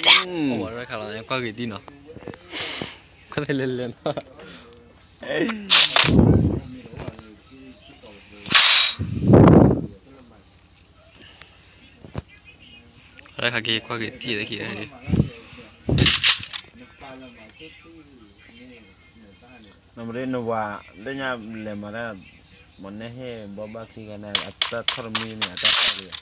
blood. Oh, rồi khá là em qua cái tin nào. Có thể lên lên. Rồi khá cái qua cái tin đấy kìa. Nombre no va, leña le mara moneje boba que gana hasta dormir ni hasta salir.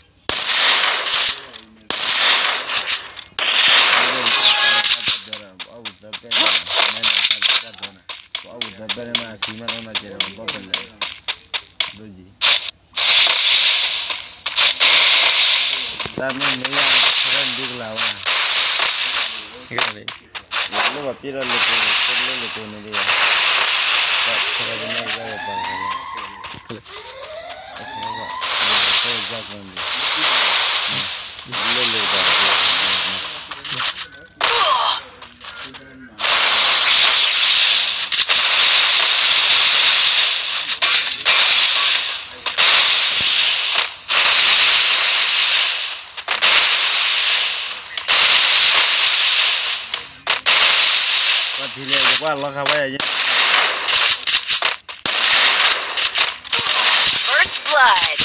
First blood.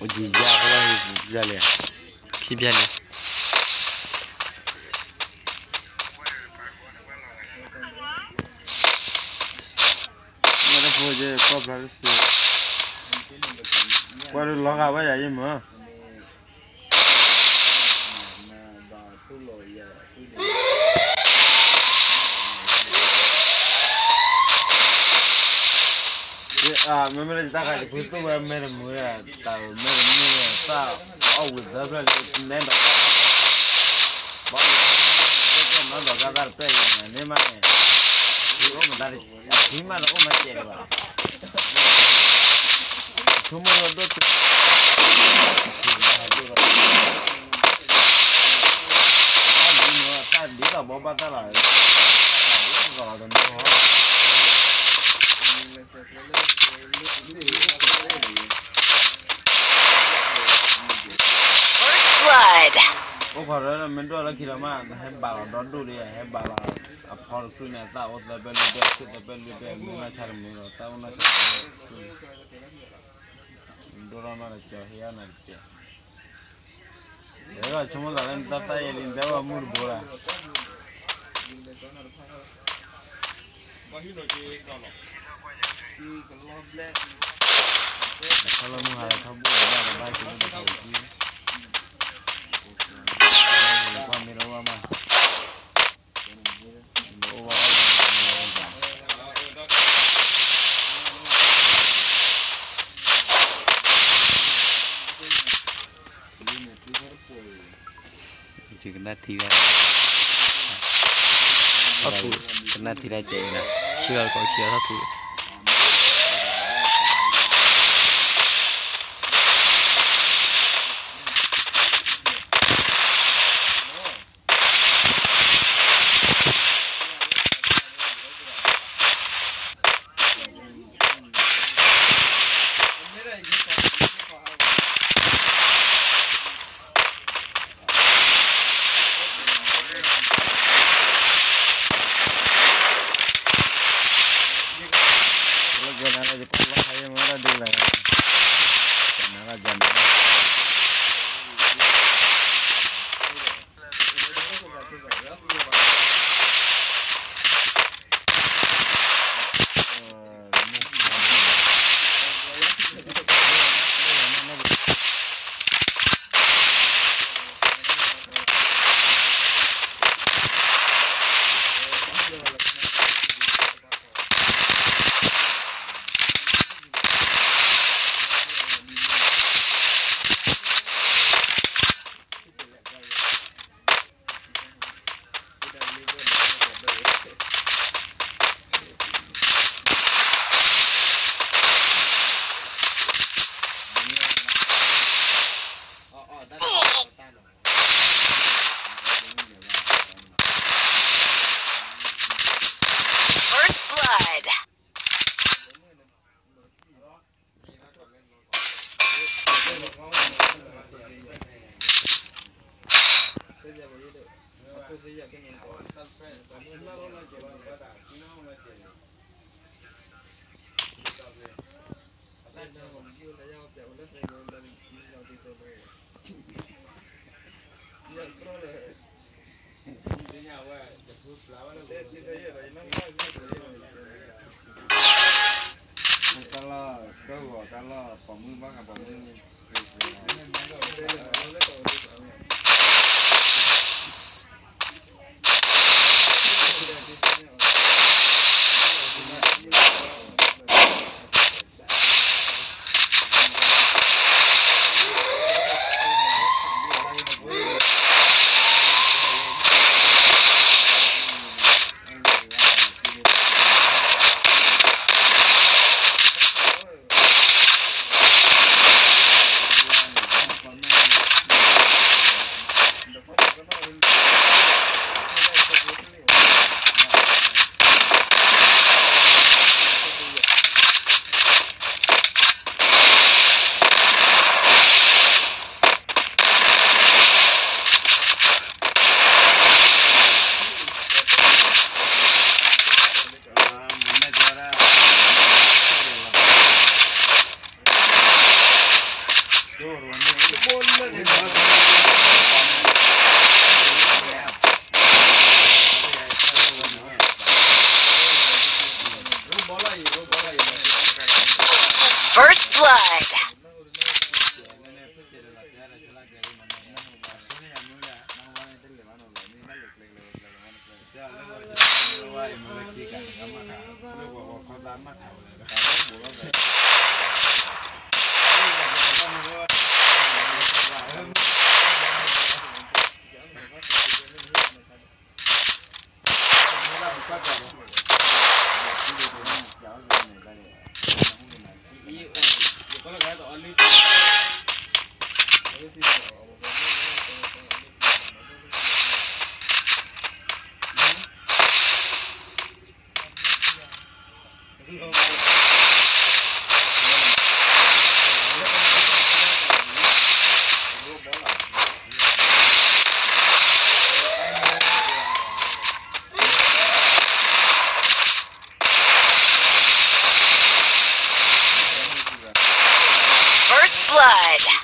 Oji jagla jale. Khi bien đi. Mera puje cobra se. Cuál loga vaya ahí mo. Me merece estar aquí, pues tú me merece morir, está, merece está, with the brand name. Vamos, no lo ganar play, ni más. Y vamos a dar, aquí más lo más quiere va. Somos los dos. Está listo, bomba está la. First blood. Ojo, me dio la kila más, es bala, no dure, es bala. A por tu neta, otra vez le doy, me va a echar miro, está una cosa. Dura no le echo, no le echo. Llega, chamo la lenta está y el indeo amor bora. Kalau mau harap kamu ada baik itu dah tahu. Kamera mama. Chỉ cần thì ra. Thắt thủ. Cần thì ra chạy nè. Khi là có khi thắt thủ. Kalau pemulung apa pemulung First blood. First blood.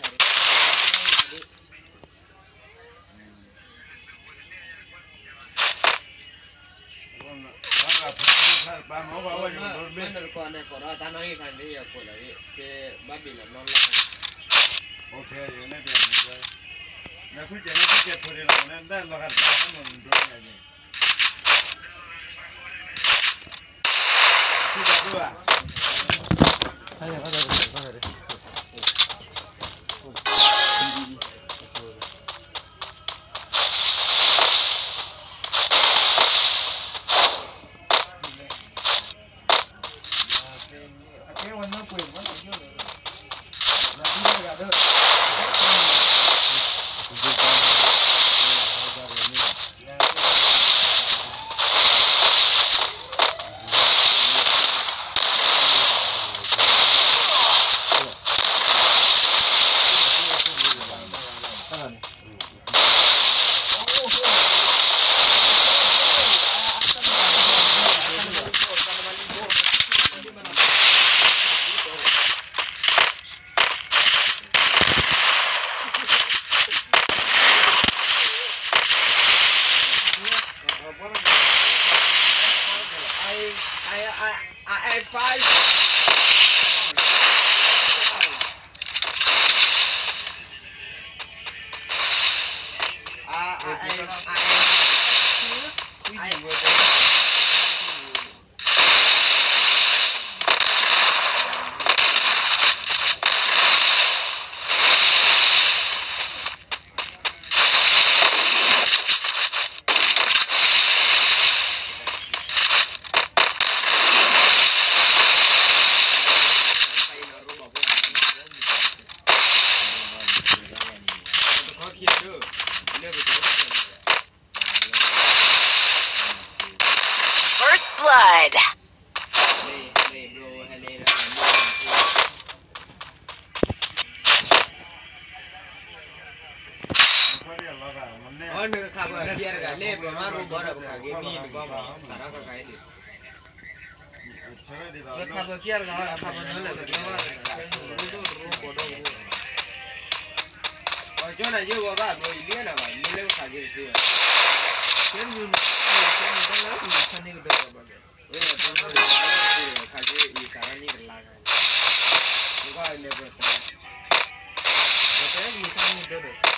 और मेरे खाबा किया रहा ले बीमार हो बड़ा बका के नींद कम सारा का खाए दे मैं खाबा किया रहा खाबा न ले तो और जो ना ये वो बात वो लिए ना भाई मिले खा के थे फिर न्यू खाने को दे बाबा ये तो खा के ये सारा नहीं लगा होगा ले बस तो ये खाने को दे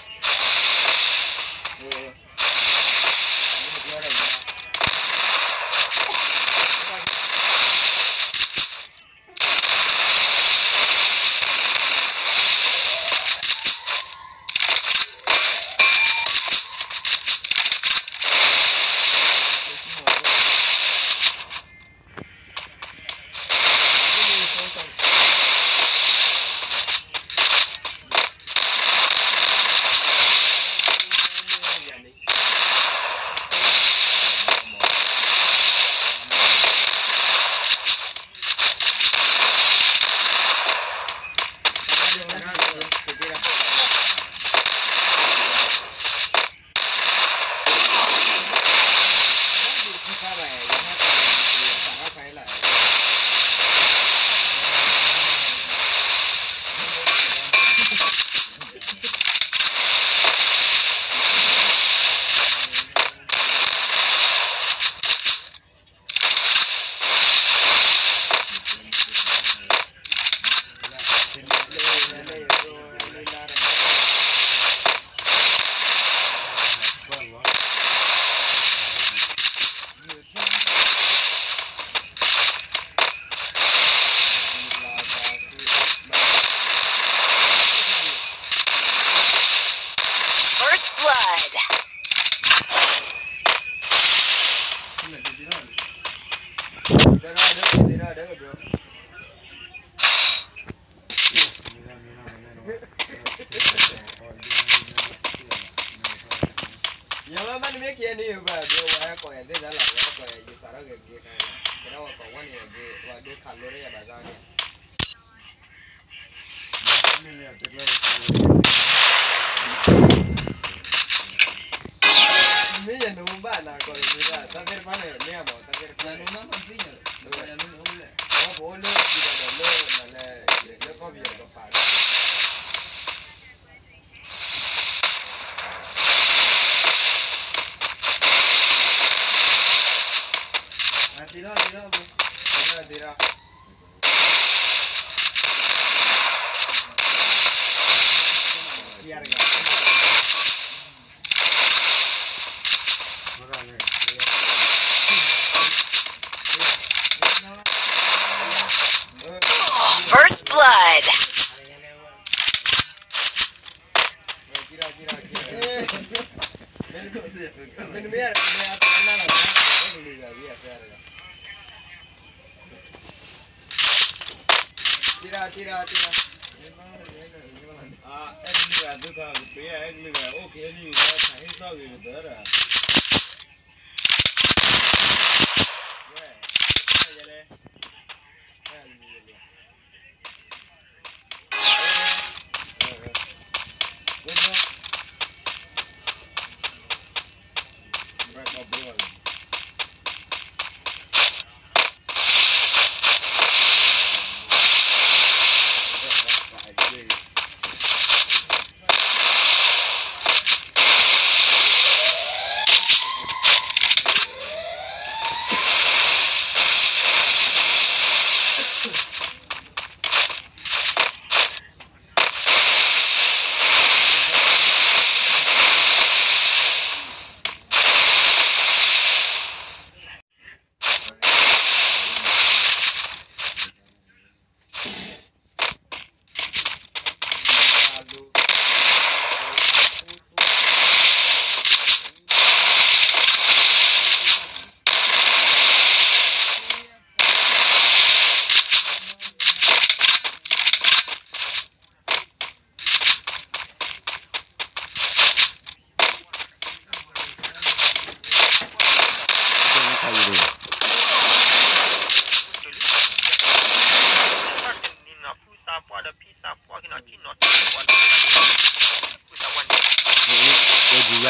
First blood.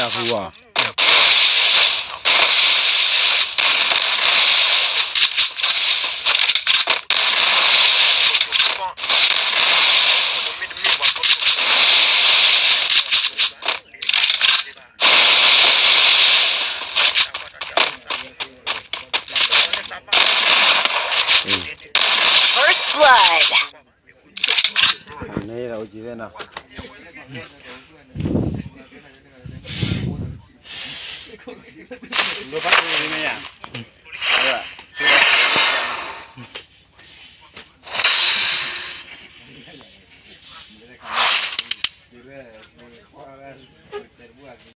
là phù à First blood. này là gì đây nào nó bắt đi này à